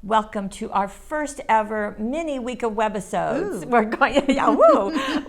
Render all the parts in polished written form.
Welcome to our first ever mini week of Webisodes. Ooh.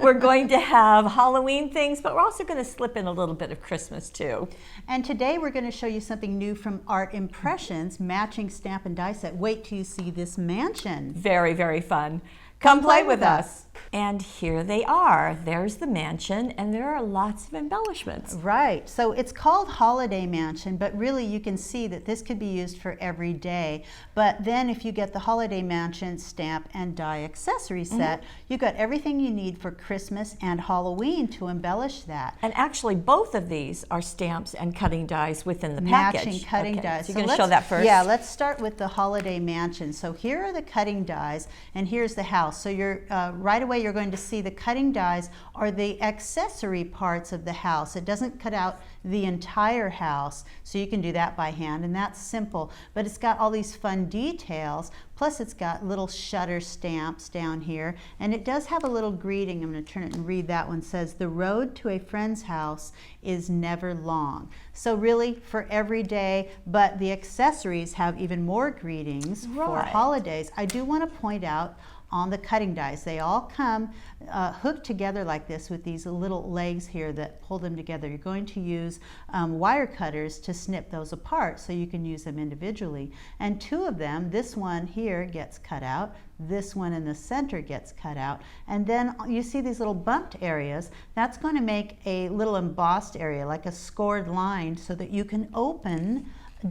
We're going to have Halloween things, but we're also going to slip in a little bit of Christmas too. And today we're going to show you something new from Art Impressions, matching stamp and die set. Wait till you see this mansion. Very, very fun. Come play with us. And here they are. There's the mansion, and there are lots of embellishments. Right. So it's called Holiday Mansion, but really you can see that this could be used for every day. But then if you get the Holiday Mansion stamp and die accessory set, you've got everything you need for Christmas and Halloween to embellish that. And actually, both of these are stamps and cutting dies within the package. Matching cutting dies. So you're going to show that first? Yeah, let's start with the Holiday Mansion. So here are the cutting dies, and here's the house. So you're right away you're going to see the cutting dies are the accessory parts of the house. It doesn't cut out the entire house, so you can do that by hand, and that's simple. But it's got all these fun details, plus it's got little shutter stamps down here, and it does have a little greeting. I'm going to turn it and read that one. It says, "The road to a friend's house is never long." So really for every day, but the accessories have even more greetings for holidays. I do want to point out on the cutting dies, they all come hooked together like this with these little legs here that pull them together. You're going to use wire cutters to snip those apart so you can use them individually. And two of them, this one here gets cut out, this one in the center gets cut out, and then you see these little bumped areas. That's going to make a little embossed area, like a scored line, so that you can open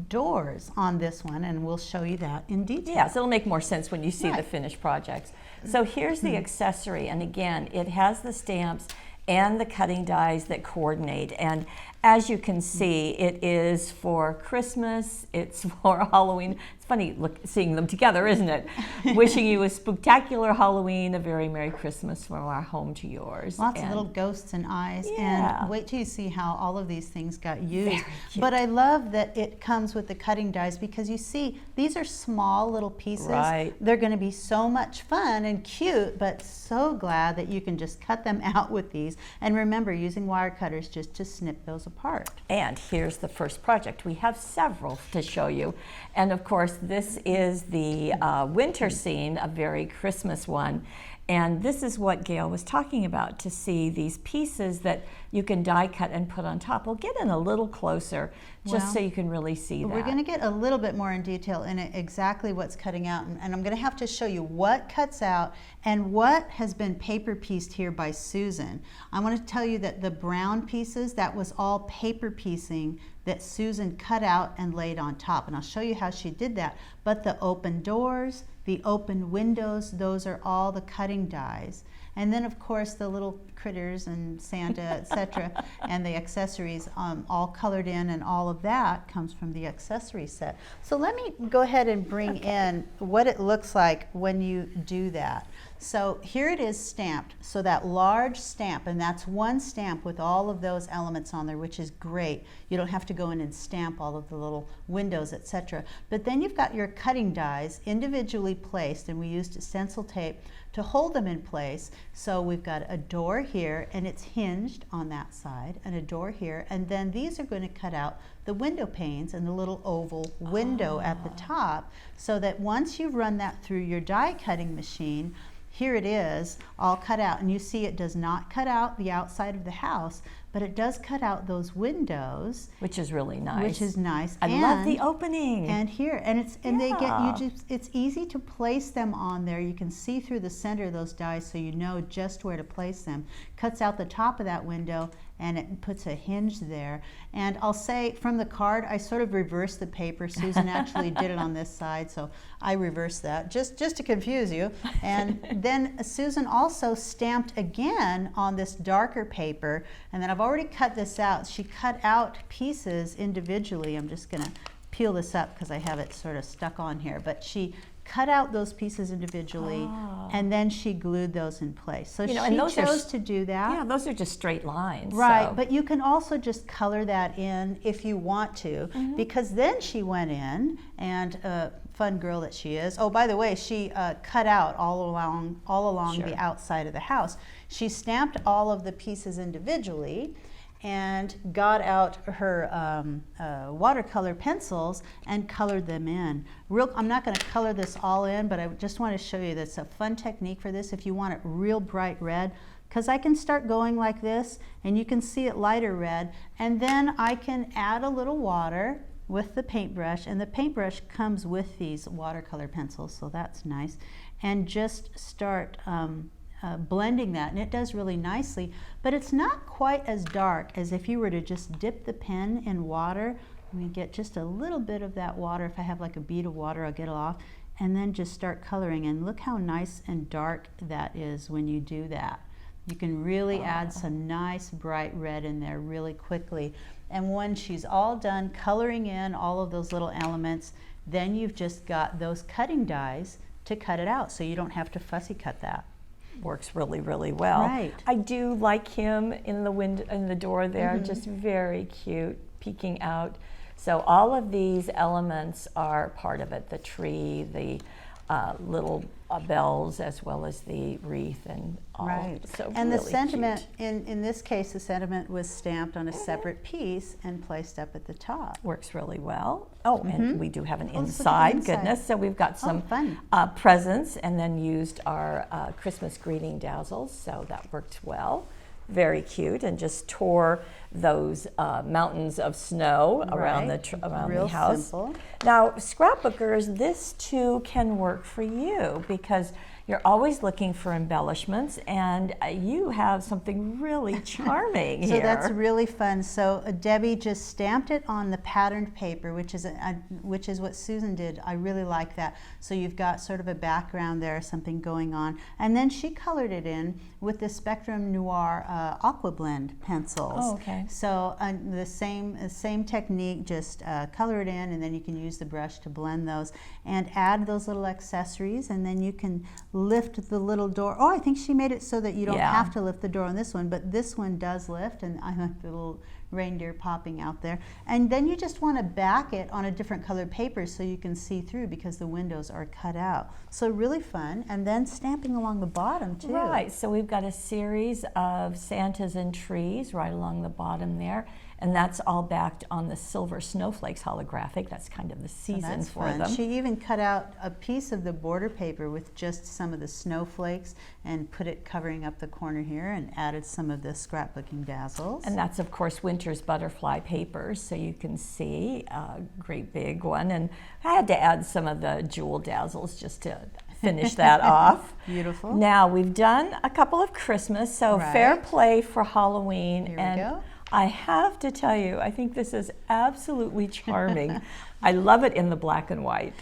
doors on this one, and we'll show you that in detail. Yeah, so it'll make more sense when you see the finished projects. So here's the accessory, and again, it has the stamps and the cutting dies that coordinate. And as you can see, it is for Christmas, it's for Halloween. It's funny seeing them together, isn't it? Wishing you a spectacular Halloween, a very Merry Christmas from our home to yours. Lots of little ghosts and eyes. Yeah. And wait till you see how all of these things got used. Very cute. But I love that it comes with the cutting dies, because you see these are small little pieces. Right. They're going to be so much fun and cute, but so glad that you can just cut them out with these. And remember, using wire cutters just to snip those apart. And here's the first project. We have several to show you. And of course, this is the winter scene, a very Christmas one. And this is what Gail was talking about, to see these pieces that you can die cut and put on top. We'll get in a little closer just so you can really see that. We're going to get a little bit more in detail in exactly what's cutting out, and I'm going to have to show you what cuts out and what has been paper pieced here by Susan. I want to tell you that the brown pieces, that was all paper piecing that Susan cut out and laid on top, and I'll show you how she did that. But the open doors, the open windows, those are all the cutting dies. And then of course the little critters and Santa, etc., and the accessories all colored in, and all of that comes from the accessory set. So let me go ahead and bring in what it looks like when you do that. So here it is stamped, so that large stamp, and that's one stamp with all of those elements on there, which is great. You don't have to go in and stamp all of the little windows, etc. But then you've got your cutting dies individually placed, and we used stencil tape to hold them in place. So we've got a door here, and it's hinged on that side, and a door here, and then these are going to cut out the window panes and the little oval window at the top, so that once you run that through your die cutting machine, here it is all cut out, and you see it does not cut out the outside of the house, but it does cut out those windows, which is really nice. Which is nice. I love the opening. And here, and they get it's easy to place them on there. You can see through the center of those dies, so you know just where to place them. Cuts out the top of that window, and it puts a hinge there. And I'll say from the card, I sort of reversed the paper. Susan actually did it on this side, so I reversed that just to confuse you. And then Susan also stamped again on this darker paper, and then I've already cut this out. She cut out pieces individually. I'm just going to peel this up because I have it sort of stuck on here, but she cut out those pieces individually, and then she glued those in place. So she chose to do that. Yeah, those are just straight lines. Right, so. But you can also just color that in if you want to, because then she went in, and fun girl that she is. Oh, by the way, she cut out all along the outside of the house. She stamped all of the pieces individually, and got out her watercolor pencils and colored them in. I'm not going to color this all in, but I just want to show you that's a fun technique for this if you want it real bright red, because I can start going like this and you can see it lighter red, and then I can add a little water with the paintbrush, and the paintbrush comes with these watercolor pencils, so that's nice, and just start blending that, and it does really nicely, but it's not quite as dark as if you were to just dip the pen in water. Let me get just a little bit of that water. If I have like a bead of water, I'll get it off, and then just start coloring, and look how nice and dark that is when you do that. You can really add some nice bright red in there really quickly, and when she's all done coloring in all of those little elements, then you've just got those cutting dies to cut it out, so you don't have to fussy cut that. Works really, really well. Right. I do like him in the window, in the door there, just very cute, peeking out. So all of these elements are part of it: the tree, the little bells, as well as the wreath, and all. Right. So and really the sentiment, cute. in this case, the sentiment was stamped on a separate piece and placed up at the top. Works really well. Oh, and we do have an Let's look at the inside, inside. goodness. So we've got some fun. presents, and then used our Christmas greeting dazzles, so that worked well. Very cute, and just tore those mountains of snow around around Real the house. simple. Now, scrapbookers, this too can work for you, because you're always looking for embellishments, and you have something really charming So here. that's really fun. So Debbie just stamped it on the patterned paper, which is what Susan did. I really like that. So you've got sort of a background there, something going on, and then she colored it in with the Spectrum Noir Aqua Blend pencils. Oh, okay. So the same technique, just color it in, and then you can use the brush to blend those and add those little accessories, and then you can lift the little door. Oh, I think she made it so that you don't have to lift the door on this one, but this one does lift, and I like the little reindeer popping out there. And then you just want to back it on a different colored paper so you can see through, because the windows are cut out. So really fun. And then stamping along the bottom too. Right, so we've got a series of Santas and trees right along the bottom there, and that's all backed on the silver snowflakes holographic. That's kind of the season for them. She even cut out a piece of the border paper with just some of the snowflakes and put it covering up the corner here, and added some of the scrapbooking dazzles. And that's, of course, Winter's butterfly papers, so you can see a great big one. And I had to add some of the jewel dazzles just to finish that off. Beautiful. Now we've done a couple of Christmas, so fair play for Halloween. Here we and go. I have to tell you, I think this is absolutely charming. I love it in the black and white.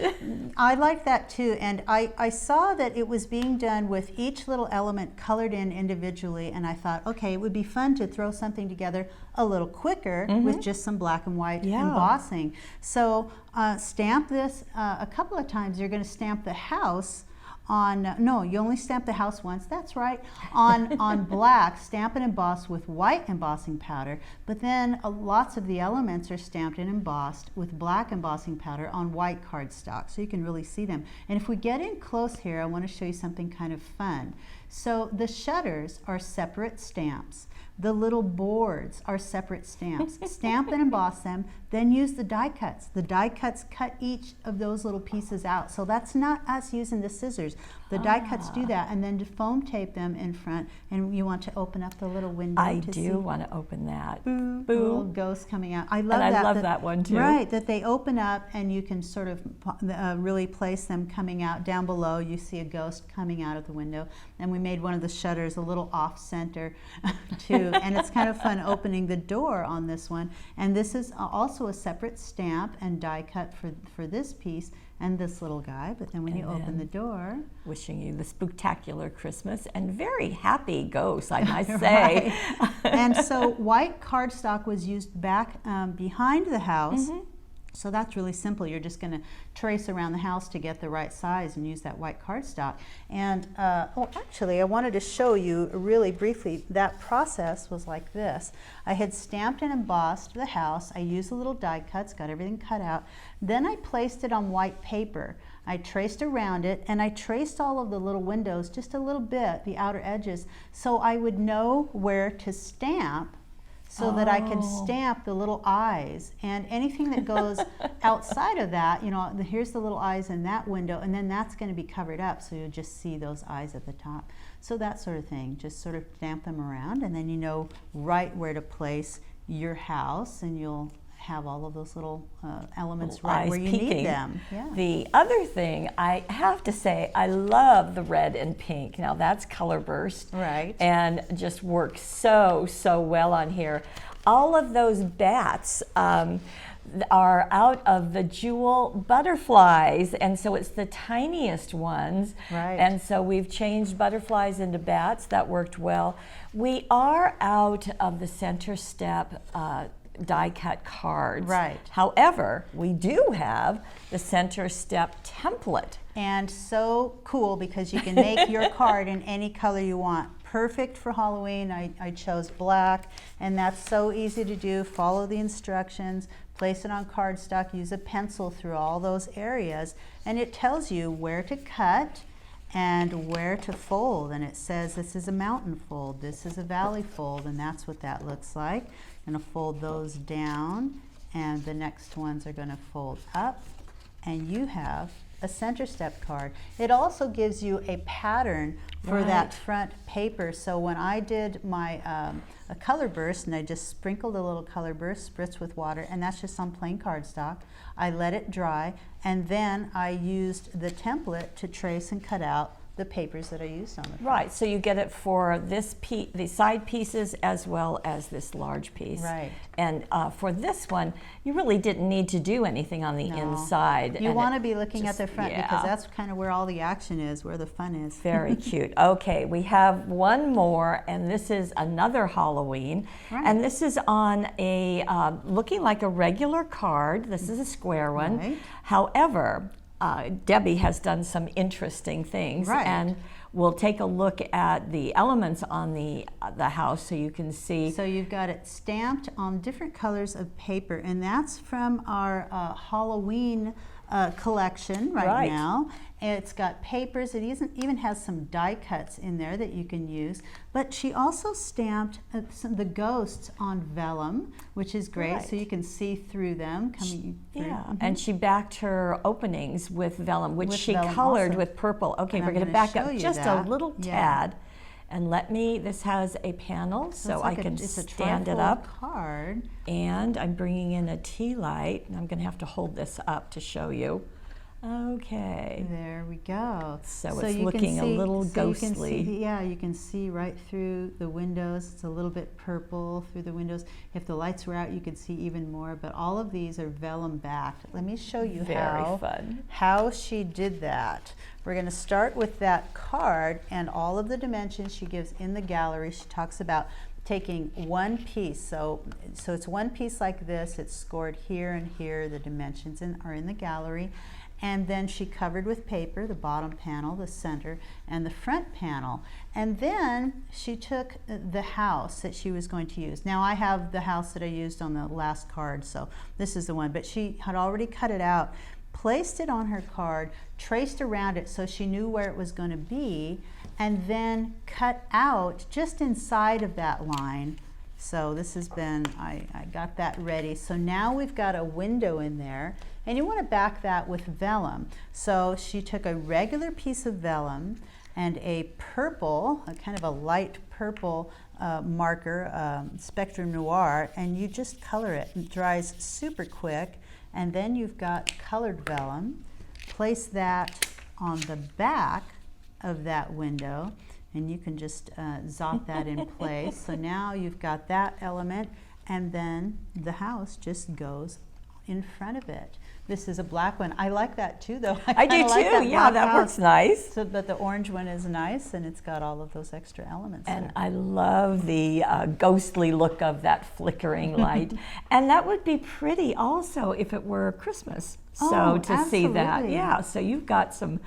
I like that too, and I saw that it was being done with each little element colored in individually, and I thought, okay, it would be fun to throw something together a little quicker with just some black and white embossing. So stamp this a couple of times. You're going to stamp the house on, no, you only stamp the house once, that's right, on black, stamp and emboss with white embossing powder, but then lots of the elements are stamped and embossed with black embossing powder on white cardstock, so you can really see them. And if we get in close here, I want to show you something kind of fun. So the shutters are separate stamps. The little boards are separate stamps. Stamp and emboss them, then use the die cuts. The die cuts cut each of those little pieces out. So that's not us using the scissors. The die cuts do that, and then to foam tape them in front, and you want to open up the little window I to see. do want to open that. Boo, Boo. little ghost coming out. I love And that. I love that one too. Right, that they open up and you can sort of really place them coming out. Down below you see a ghost coming out of the window, and we made one of the shutters a little off center too, and it's kind of fun opening the door on this one. And this is also a separate stamp and die cut for this piece and this little guy, but then when you open the door. Wishing you the spectacular Christmas and very happy ghosts, I might say. And so white cardstock was used back behind the house. So that's really simple. You're just going to trace around the house to get the right size and use that white cardstock. And oh, actually, I wanted to show you really briefly. That process was like this. I had stamped and embossed the house. I used the little die cuts, got everything cut out. Then I placed it on white paper. I traced around it, and I traced all of the little windows just a little bit, the outer edges, so I would know where to stamp so that I can stamp the little eyes, and anything that goes outside of that, you know, here's the little eyes in that window, and then that's going to be covered up, so you'll just see those eyes at the top. So that sort of thing, just sort of stamp them around, and then you know right where to place your house, and you'll have all of those little elements right where you need them. Yeah. The other thing, I have to say, I love the red and pink. Now that's color burst, right? And just works so well on here. All of those bats are out of the jewel butterflies, and so it's the tiniest ones. Right. And so we've changed butterflies into bats. That worked well. We are out of the center step die cut cards. Right. However, we do have the center step template. And so cool because you can make your card in any color you want. Perfect for Halloween. I chose black, and that's so easy to do. Follow the instructions, place it on cardstock, use a pencil through all those areas, and it tells you where to cut and where to fold. And it says this is a mountain fold, this is a valley fold, and that's what that looks like. I'm going to fold those down, and the next ones are going to fold up, and you have a center step card. It also gives you a pattern for that front paper. So when I did my a color burst, and I just sprinkled a little color burst, spritz with water, and that's just on plain cardstock. I let it dry, and then I used the template to trace and cut out the papers that I used on it. Right, so you get it for this the side pieces as well as this large piece. Right. And for this one, you really didn't need to do anything on the inside. You want to be looking at the front because that's kind of where all the action is, where the fun is. Very cute. Okay, we have one more, and this is another Halloween. Right. And this is on a, looking like a regular card. This is a square one. Right. However, Debbie has done some interesting things, and we'll take a look at the elements on the house so you can see. So you've got it stamped on different colors of paper, and that's from our Halloween collection right now. It's got papers. It even has some die cuts in there that you can use. But she also stamped the ghosts on vellum, which is great, so you can see through them coming through. Yeah, and she backed her openings with vellum, which she colored with purple. Okay, we're going to back up just a little tad. And this has a panel, so I can stand it up. Card. And I'm bringing in a tea light, and I'm going to have to hold this up to show you. Okay. There we go. So it's looking a little ghostly. You can see right through the windows. It's a little bit purple through the windows. If the lights were out, you could see even more, but all of these are vellum backed. Let me show you how she did that. We're going to start with that card and all of the dimensions she gives in the gallery. She talks about taking one piece, so it's one piece like this. It's scored here and here. The dimensions are in the gallery. And then she covered with paper the bottom panel, the center, and the front panel. And then she took the house that she was going to use. Now I have the house that I used on the last card, so this is the one. But she had already cut it out, placed it on her card, traced around it so she knew where it was going to be, and then cut out just inside of that line. So this has been, I got that ready. So now we've got a window in there, and you want to back that with vellum. So she took a regular piece of vellum and a purple, a kind of a light purple marker, Spectrum Noir, and you just color it. It dries super quick, and then you've got colored vellum. Place that on the back of that window, and you can just zot that in place. So now you've got that element, and then the house just goes in front of it. This is a black one. I like that too, though. I do too. Yeah, that works nice. So, but the orange one is nice, and it's got all of those extra elements. And there. I love the ghostly look of that flickering light. And that would be pretty also if it were Christmas. So Oh, to see that, absolutely. yeah. So you've got some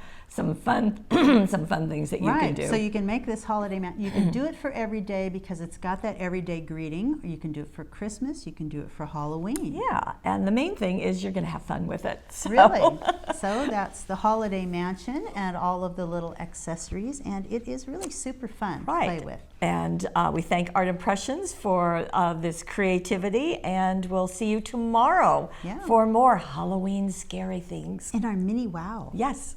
fun some fun things that you can Right, do. so you can make this holiday mat. You can do it for every day because it's got that everyday greeting. Or you can do it for Christmas. You can do it for Halloween. Yeah, and the main thing is you're going to have fun with it. So. Really? So that's the Holiday Mansion and all of the little accessories, and it is really super fun to play with. And we thank Art Impressions for this creativity, and we'll see you tomorrow for more Halloween scary things. And our mini wow. Yes.